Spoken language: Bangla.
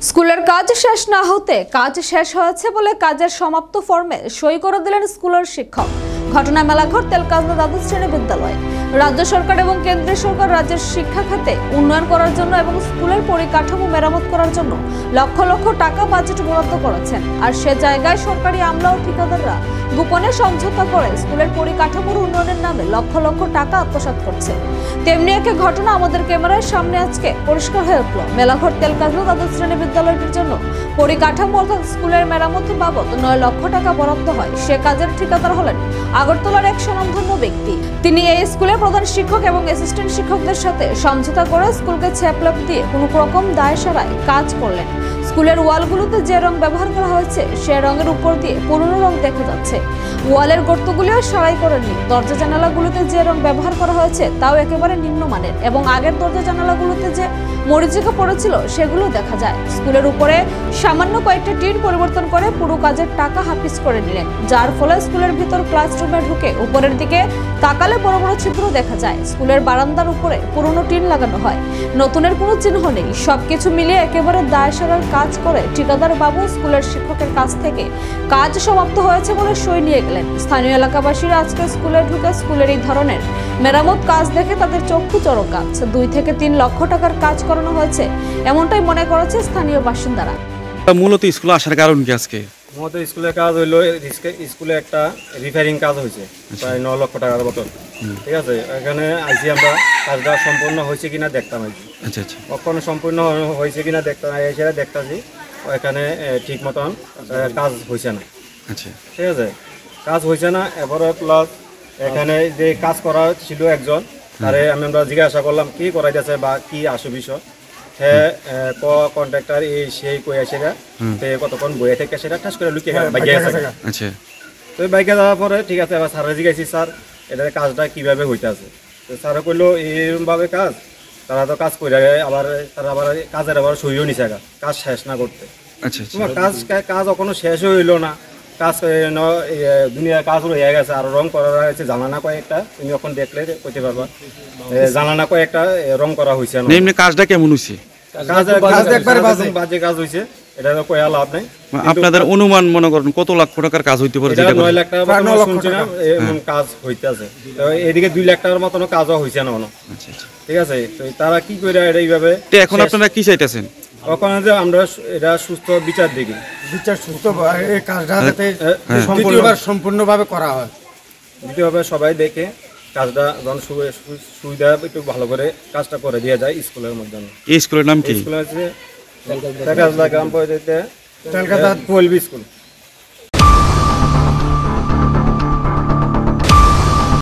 স্কুলের কাজ শেষ না হতে কাজ শেষ হয়েছে বলে কাজের সমাপ্ত ফর্মে সই করে দিলেন স্কুলের শিক্ষক। ঘটনা মেলাঘর তেলকাজলা দ্বাদশ শ্রেণী বিদ্যালয়। রাজ্য সরকার এবং কেন্দ্রীয় সরকার রাজ্যের শিক্ষা খাতে উন্নয়ন করার জন্য এবং স্কুলের পরিকাঠামো মেরামত করার জন্য লক্ষ লক্ষ টাকা বাজেট বরাদ্দ করেছেন। আর সে জায়গায় সরকারি আমলা ও ঠিকাদাররা গোপনে সমঝোতা করে স্কুলের পরিকাঠামোর উন্নয়নের নামে লক্ষ লক্ষ টাকা আত্মসাৎ করছে। তেমনি একটি ঘটনা আমাদের ক্যামেরার সামনে আজকে পরিষ্কার হয়ে উঠল। মেলাঘর তেলকাজলা দ্বাদশ শ্রেণী বিদ্যালয়টির জন্য পরিকাঠামো অর্থাৎ স্কুলের মেরামতি বাবদ 9 লক্ষ টাকা বরাদ্দ হয়। সে কাজের ঠিকাদার হলেন আগরতলার এক স্বনামধন্য ব্যক্তি। তিনি এই স্কুলের প্রধান শিক্ষক এবং অ্যাসিস্ট্যান্ট শিক্ষকদের সাথে সমঝোতা করে স্কুলকে ছেপলাপ দিয়ে কোনো রকম দায় সারায় কাজ করলেন। স্কুলের ওয়ালগুলোতে যে রং ব্যবহার করা হয়েছে সে রঙের উপর দিয়ে পুরনো রং দেখা যাচ্ছে। ওয়ালের গর্তগুলিও সারাই করেননি। দরজা জানালাগুলোতে যে রং ব্যবহার করা হয়েছে তাও একেবারে নিম্নমানের এবং আগের দরজা জানালাগুলোতে যে মরিচিকা পড়েছিল সেগুলো দেখা যায়। স্কুলের উপরে সামান্য কয়েকটা টিন পরিবর্তন করে পুরো কাজের টাকা হাফিজ করে নিলেন, যার ফলে স্কুলের ভিতর ক্লাসরুমে ঢুকে উপরের দিকে তাকালে বড় বড় ছিদ্র দেখা যায়। স্কুলের বারান্দার উপরে পুরনো টিন লাগানো হয়, নতুনের কোনো চিহ্ন নেই। সবকিছু মিলিয়ে একেবারে দায় সারার কাজ করে ঠিকাদার বাবু স্কুলের শিক্ষকের কাছ থেকে কাজ সমাপ্ত হয়েছে বলে সই নিয়ে গেলেন। স্থানীয় এলাকাবাসীরা আজকে স্কুলে ঢুকে স্কুলের এই ধরনের মেরামত কাজ দেখে তাদের চক্ষু চড়ক। 2 থেকে 3 লক্ষ টাকার কাজ করানো হয়েছে এমনটাই মনে করেছে স্থানীয় বাসিন্দারা। মূলত স্কুলে আসার কারণ কি? আজকে মূলত স্কুলের কাজ হইলো, স্কুলে একটা রিপেয়ারিং কাজ হয়েছে প্রায় 9 লক্ষ টাকার মতো। ঠিক আছে, এখানে আইসি আমরা কাজটা সম্পূর্ণ হয়েছে কিনা দেখতাম। আচ্ছা আচ্ছা, কখনো সম্পূর্ণ হয়েছে কিনা দেখতাম, সেটা দেখতাছি এখানে ঠিক মতন কাজ হয়েছে না। আচ্ছা, ঠিক আছে, কাজ হয়েছে না। এবারে প্লাস এখানে যে কাজ করা ছিল একজন, তারে আমরা জিজ্ঞাসা করলাম কি করাই যাচ্ছে বা কি আসু বিষয়। হ্যাঁ, কন্ট্রাক্টর এই সেই কইয়া সেটা কতক্ষণ বইয়ে থেকে সেটা ঠাস করে লুকিয়ে বাইকে গেছে। আচ্ছা, তো বাইকে যাওয়ার পরে ঠিক আছে, এবার স্যারে জিজ্ঞাসি স্যার এটা কাজটা কিভাবে হইতে আছে। তো স্যারে কইলো এইরকমভাবে কাজ, তারা তো কাজ করে আবার তারা আবার কাজের আবার সইও নিছে কাজ শেষ না করতে। আচ্ছা, তোমার কাজ এখনো শেষ হইলো না, কাজ দুনিয়ার কাজ হয়ে গেছে। আর রং করা হয়েছে জানানা কয়েকটা, তুমি এখন দেখলে কইতে পারবা জানানা কয়েকটা রং করা হয়েছে। এমনি কাজটা কেমন হয়েছে? বাজে কাজ হয়েছে, এটা তো কয়া লাভ নাই। আপনাদের অনুমান মনে করেন কত লক্ষ টাকার কাজ হইতে পারে? 9 লাখ টাকা শুনছিলাম এমন কাজ হইতে আছে। তো এদিকে 2 লাখ টাকার মতন কাজও হয়েছে না। ঠিক আছে, তো তারা কি করে এইভাবে এখন আপনারা কি চাইতেছেন? ওখানে যে আমরা এটা সুস্থ বিচার দেখি, বিচার সুস্থ এই কাজটা যাতে সম্পূর্ণভাবে করা হয়। দ্বিতীয়ভাবে সবাই দেখে কাজটা যখন সুবিধা একটু ভালো করে কাজটা করে দেওয়া যায় স্কুলের মধ্যে। এই স্কুলের নাম কি? স্কুল আছে তেলকাজলা গ্রাম পঞ্চায়েতে তেলকাজলা 12 স্কুল।